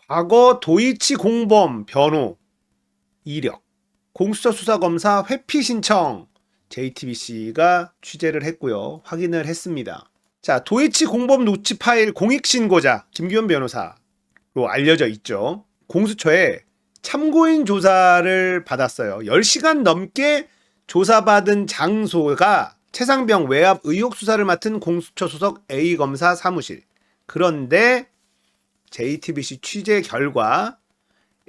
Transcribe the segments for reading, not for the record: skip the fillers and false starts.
과거 도이치 공범 변호 이력, 공수처 수사검사 회피 신청 JTBC가 취재를 했고요. 확인을 했습니다. 자, 도이치 공범 노치 파일 공익신고자 김규현 변호사로 알려져 있죠. 공수처에 참고인 조사를 받았어요. 10시간 넘게 조사받은 장소가 최상병 외압 의혹 수사를 맡은 공수처 소속 A검사 사무실. 그런데 JTBC 취재 결과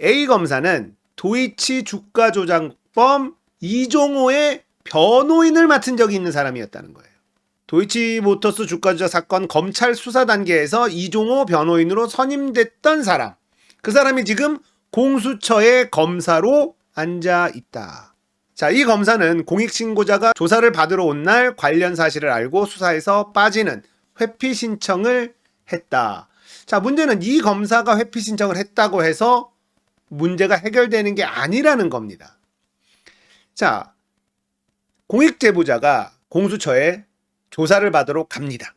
A검사는 도이치 주가 조작범 이종호의 변호인을 맡은 적이 있는 사람이었다는 거예요. 도이치모터스 주가 조작 사건 검찰 수사 단계에서 이종호 변호인으로 선임됐던 사람. 그 사람이 지금 공수처의 검사로 앉아 있다. 자, 이 검사는 공익신고자가 조사를 받으러 온 날 관련 사실을 알고 수사에서 빠지는 회피 신청을 했다. 자, 문제는 이 검사가 회피 신청을 했다고 해서 문제가 해결되는 게 아니라는 겁니다. 자, 공익제보자가 공수처에 조사를 받으러 갑니다.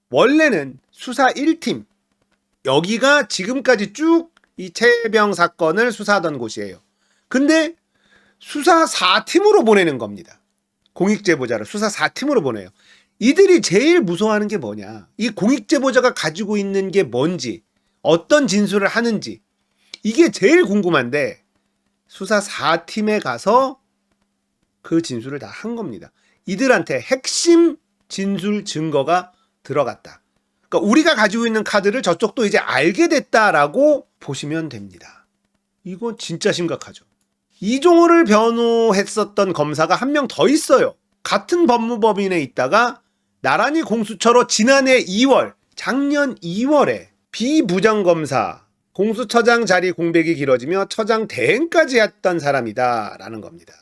원래는 수사 1팀, 여기가 지금까지 쭉 이 최병 사건을 수사하던 곳이에요. 근데 수사 4팀으로 보내는 겁니다. 공익제보자를 수사 4팀으로 보내요. 이들이 제일 무서워하는 게 뭐냐? 이 공익제보자가 가지고 있는 게 뭔지, 어떤 진술을 하는지, 이게 제일 궁금한데 수사 4팀에 가서 그 진술을 다 한 겁니다. 이들한테 핵심 진술 증거가 들어갔다. 그러니까 우리가 가지고 있는 카드를 저쪽도 이제 알게 됐다라고 보시면 됩니다. 이거 진짜 심각하죠. 이종호를 변호했었던 검사가 한 명 더 있어요. 같은 법무법인에 있다가 나란히 공수처로 지난해 2월, 작년 2월에 비부장검사 공수처장 자리 공백이 길어지며 처장 대행까지 했던 사람이다 라는 겁니다.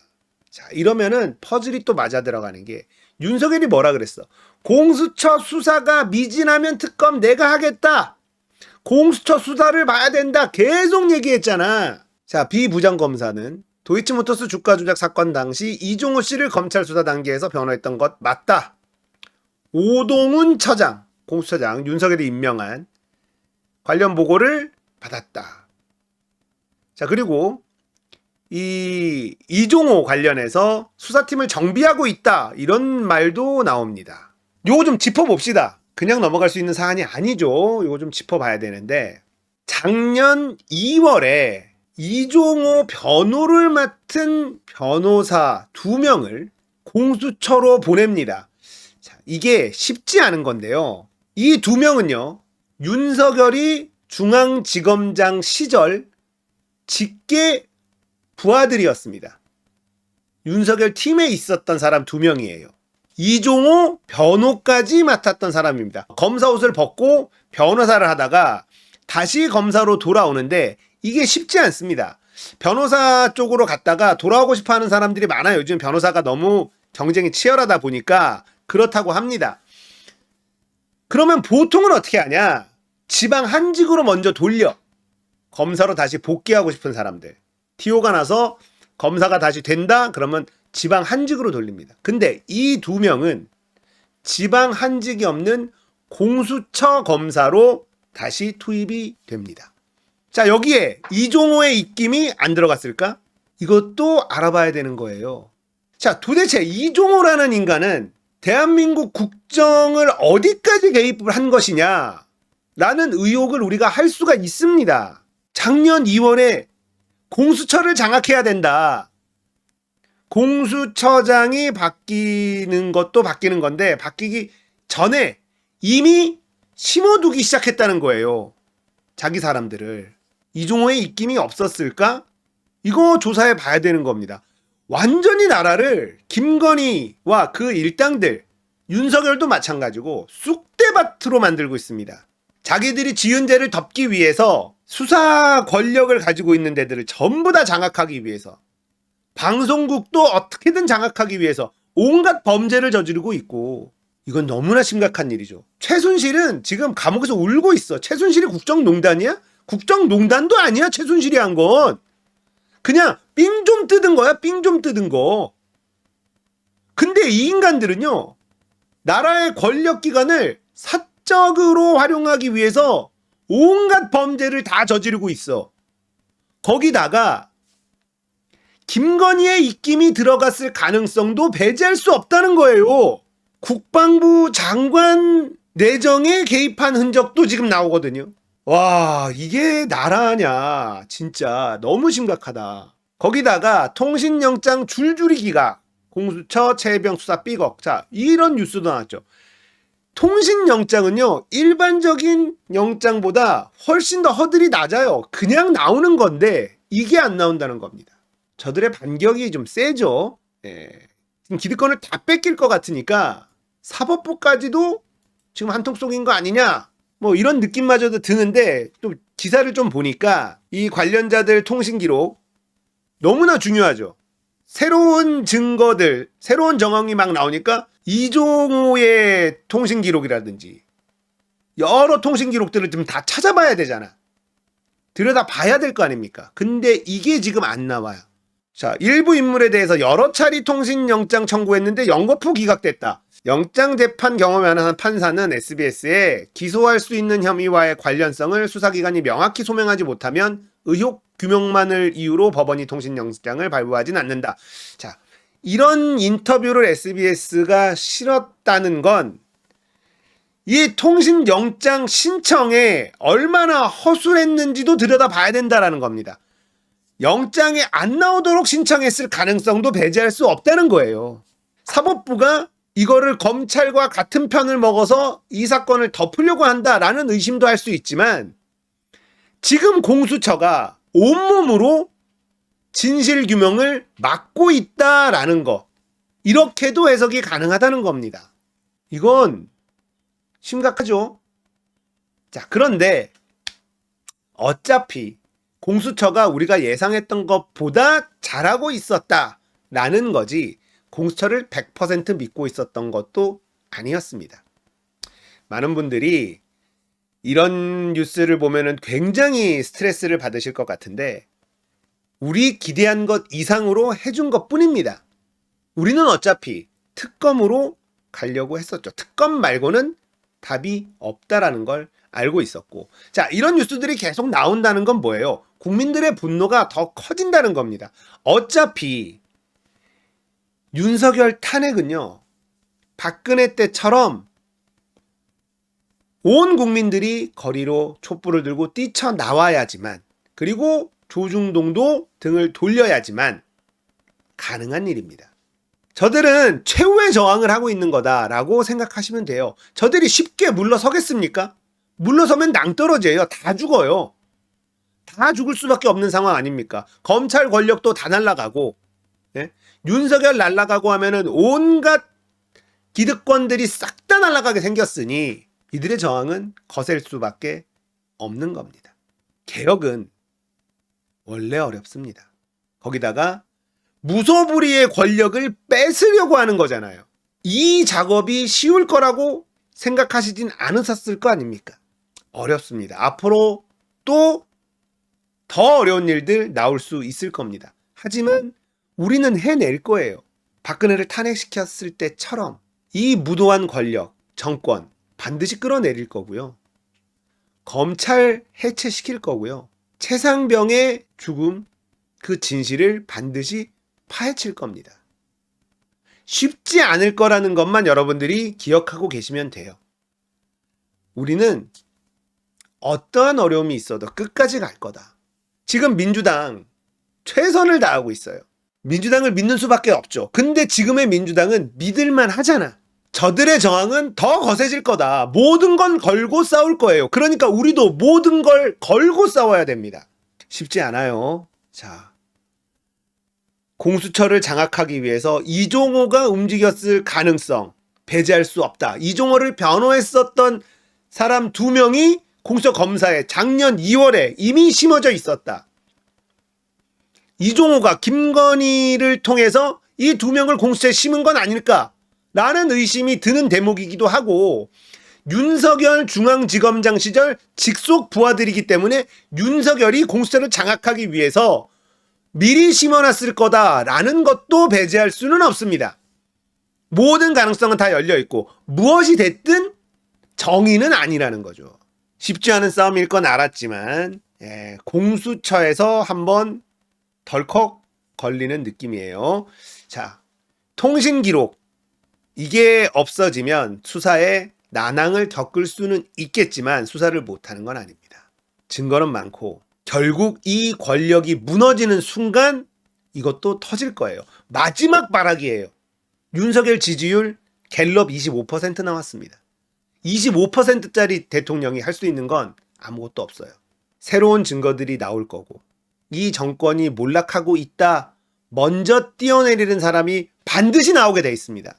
자, 이러면은 퍼즐이 또 맞아 들어가는 게 윤석열이 뭐라 그랬어? 공수처 수사가 미진하면 특검 내가 하겠다. 공수처 수사를 봐야 된다. 계속 얘기했잖아. 자, 비부장검사는 도이치모터스 주가 조작 사건 당시 이종호 씨를 검찰 수사 단계에서 변호했던 것 맞다. 오동훈 처장, 공수처장 윤석열이 임명한 관련 보고를 받았다. 자, 그리고 이 이종호 관련해서 수사팀을 정비하고 있다. 이런 말도 나옵니다. 요거 좀 짚어봅시다. 그냥 넘어갈 수 있는 사안이 아니죠. 요거 좀 짚어봐야 되는데 작년 2월에 이종호 변호를 맡은 변호사 2명을 공수처로 보냅니다. 자, 이게 쉽지 않은 건데요. 이 2명은요. 윤석열이 중앙지검장 시절 직계 부하들이었습니다. 윤석열 팀에 있었던 사람 2명이에요. 이종호 변호까지 맡았던 사람입니다. 검사 옷을 벗고 변호사를 하다가 다시 검사로 돌아오는데 이게 쉽지 않습니다. 변호사 쪽으로 갔다가 돌아오고 싶어하는 사람들이 많아요. 요즘 변호사가 너무 경쟁이 치열하다 보니까 그렇다고 합니다. 그러면 보통은 어떻게 하냐? 지방 한직으로 먼저 돌려. 검사로 다시 복귀하고 싶은 사람들. TO가 나서 검사가 다시 된다? 그러면 지방 한직으로 돌립니다. 근데 이 2명은 지방 한직이 없는 공수처 검사로 다시 투입이 됩니다. 자, 여기에 이종호의 입김이 안 들어갔을까? 이것도 알아봐야 되는 거예요. 자, 도대체 이종호라는 인간은 대한민국 국정을 어디까지 개입을 한 것이냐? 라는 의혹을 우리가 할 수가 있습니다. 작년 2월에 공수처를 장악해야 된다. 공수처장이 바뀌는 것도 바뀌는 건데 바뀌기 전에 이미 심어두기 시작했다는 거예요. 자기 사람들을. 이종호의 입김이 없었을까? 이거 조사해 봐야 되는 겁니다. 완전히 나라를 김건희와 그 일당들, 윤석열도 마찬가지고 쑥대밭으로 만들고 있습니다. 자기들이 지은 죄를 덮기 위해서 수사 권력을 가지고 있는 데들을 전부 다 장악하기 위해서, 방송국도 어떻게든 장악하기 위해서 온갖 범죄를 저지르고 있고, 이건 너무나 심각한 일이죠. 최순실은 지금 감옥에서 울고 있어. 최순실이 국정농단이야? 국정농단도 아니야. 최순실이 한 건 그냥 삥 좀 뜯은 거야. 삥 좀 뜯은 거. 근데 이 인간들은요, 나라의 권력기관을 사적으로 활용하기 위해서 온갖 범죄를 다 저지르고 있어. 거기다가 김건희의 입김이 들어갔을 가능성도 배제할 수 없다는 거예요. 국방부 장관 내정에 개입한 흔적도 지금 나오거든요. 와, 이게 나라냐. 진짜 너무 심각하다. 거기다가 통신영장 줄줄이 기각, 공수처 최혜병 수사 삐걱. 자, 이런 뉴스도 나왔죠. 통신영장은요, 일반적인 영장보다 훨씬 더 허들이 낮아요. 그냥 나오는 건데 이게 안 나온다는 겁니다. 저들의 반격이 좀 세죠. 예. 지금 기득권을 다 뺏길 것 같으니까 사법부까지도 지금 한통 속인 거 아니냐, 뭐 이런 느낌마저도 드는데, 또 기사를 좀 보니까 이 관련자들 통신 기록 너무나 중요하죠. 새로운 증거들, 새로운 정황이 막 나오니까 이종호의 통신 기록이라든지 여러 통신 기록들을 좀 다 찾아봐야 되잖아. 들여다 봐야 될 거 아닙니까? 근데 이게 지금 안 나와요. 자, 일부 인물에 대해서 여러 차례 통신영장 청구했는데 영거푸 기각됐다. 영장재판 경험이 많은 판사는 SBS에 기소할 수 있는 혐의와의 관련성을 수사기관이 명확히 소명하지 못하면 의혹 규명만을 이유로 법원이 통신영장을 발부하진 않는다. 자, 이런 인터뷰를 SBS가 실었다는 건 이 통신영장 신청에 얼마나 허술했는지도 들여다봐야 된다는 겁니다. 영장이 안 나오도록 신청했을 가능성도 배제할 수 없다는 거예요. 사법부가 이거를 검찰과 같은 편을 먹어서 이 사건을 덮으려고 한다라는 의심도 할 수 있지만, 지금 공수처가 온몸으로 진실규명을 막고 있다라는 거, 이렇게도 해석이 가능하다는 겁니다. 이건 심각하죠. 자, 그런데 어차피 공수처가 우리가 예상했던 것보다 잘하고 있었다라는 거지, 공수처를 100% 믿고 있었던 것도 아니었습니다. 많은 분들이 이런 뉴스를 보면은 굉장히 스트레스를 받으실 것 같은데, 우리 기대한 것 이상으로 해준 것 뿐입니다. 우리는 어차피 특검으로 가려고 했었죠. 특검 말고는 답이 없다라는 걸 알고 있었고. 자, 이런 뉴스들이 계속 나온다는 건 뭐예요? 국민들의 분노가 더 커진다는 겁니다. 어차피 윤석열 탄핵은요, 박근혜 때처럼 온 국민들이 거리로 촛불을 들고 뛰쳐나와야지만, 그리고 조중동도 등을 돌려야지만 가능한 일입니다. 저들은 최후의 저항을 하고 있는 거다라고 생각하시면 돼요. 저들이 쉽게 물러서겠습니까? 물러서면 낭떠러지예요. 다 죽어요. 다 죽을 수밖에 없는 상황 아닙니까? 검찰 권력도 다 날아가고, 예? 윤석열 날아가고 하면은 온갖 기득권들이 싹 다 날아가게 생겼으니 이들의 저항은 거셀 수밖에 없는 겁니다. 개혁은 원래 어렵습니다. 거기다가 무소불위의 권력을 뺏으려고 하는 거잖아요. 이 작업이 쉬울 거라고 생각하시진 않으셨을 거 아닙니까? 어렵습니다. 앞으로 또 더 어려운 일들 나올 수 있을 겁니다. 하지만 우리는 해낼 거예요. 박근혜를 탄핵시켰을 때처럼 이 무도한 권력, 정권 반드시 끌어내릴 거고요. 검찰 해체시킬 거고요. 최상병의 죽음, 그 진실을 반드시 파헤칠 겁니다. 쉽지 않을 거라는 것만 여러분들이 기억하고 계시면 돼요. 우리는 어떠한 어려움이 있어도 끝까지 갈 거다. 지금 민주당 최선을 다하고 있어요. 민주당을 믿는 수밖에 없죠. 근데 지금의 민주당은 믿을만 하잖아. 저들의 저항은 더 거세질 거다. 모든 건 걸고 싸울 거예요. 그러니까 우리도 모든 걸 걸고 싸워야 됩니다. 쉽지 않아요. 자, 공수처를 장악하기 위해서 이종호가 움직였을 가능성 배제할 수 없다. 이종호를 변호했었던 사람 2명이 공수처 검사에 작년 2월에 이미 심어져 있었다. 이종호가 김건희를 통해서 이 2명을 공수처에 심은 건 아닐까라는 의심이 드는 대목이기도 하고, 윤석열 중앙지검장 시절 직속 부하들이기 때문에 윤석열이 공수처를 장악하기 위해서 미리 심어놨을 거다라는 것도 배제할 수는 없습니다. 모든 가능성은 다 열려있고 무엇이 됐든 정의는 아니라는 거죠. 쉽지 않은 싸움일 건 알았지만 공수처에서 한번 덜컥 걸리는 느낌이에요. 자, 통신 기록 이게 없어지면 수사에 난항을 겪을 수는 있겠지만 수사를 못하는 건 아닙니다. 증거는 많고 결국 이 권력이 무너지는 순간 이것도 터질 거예요. 마지막 발악이에요. 윤석열 지지율 갤럽 25% 나왔습니다. 25%짜리 대통령이 할 수 있는 건 아무것도 없어요. 새로운 증거들이 나올 거고 이 정권이 몰락하고 있다 먼저 뛰어내리는 사람이 반드시 나오게 돼 있습니다.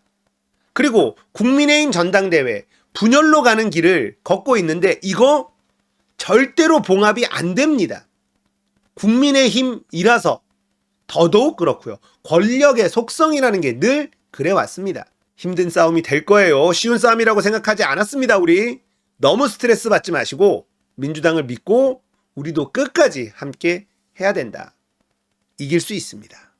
그리고 국민의힘 전당대회 분열로 가는 길을 걷고 있는데 이거 절대로 봉합이 안 됩니다. 국민의힘이라서 더더욱 그렇고요. 권력의 속성이라는 게 늘 그래 왔습니다. 힘든 싸움이 될 거예요. 쉬운 싸움이라고 생각하지 않았습니다. 우리 너무 스트레스 받지 마시고 민주당을 믿고 우리도 끝까지 함께 해야 된다. 이길 수 있습니다.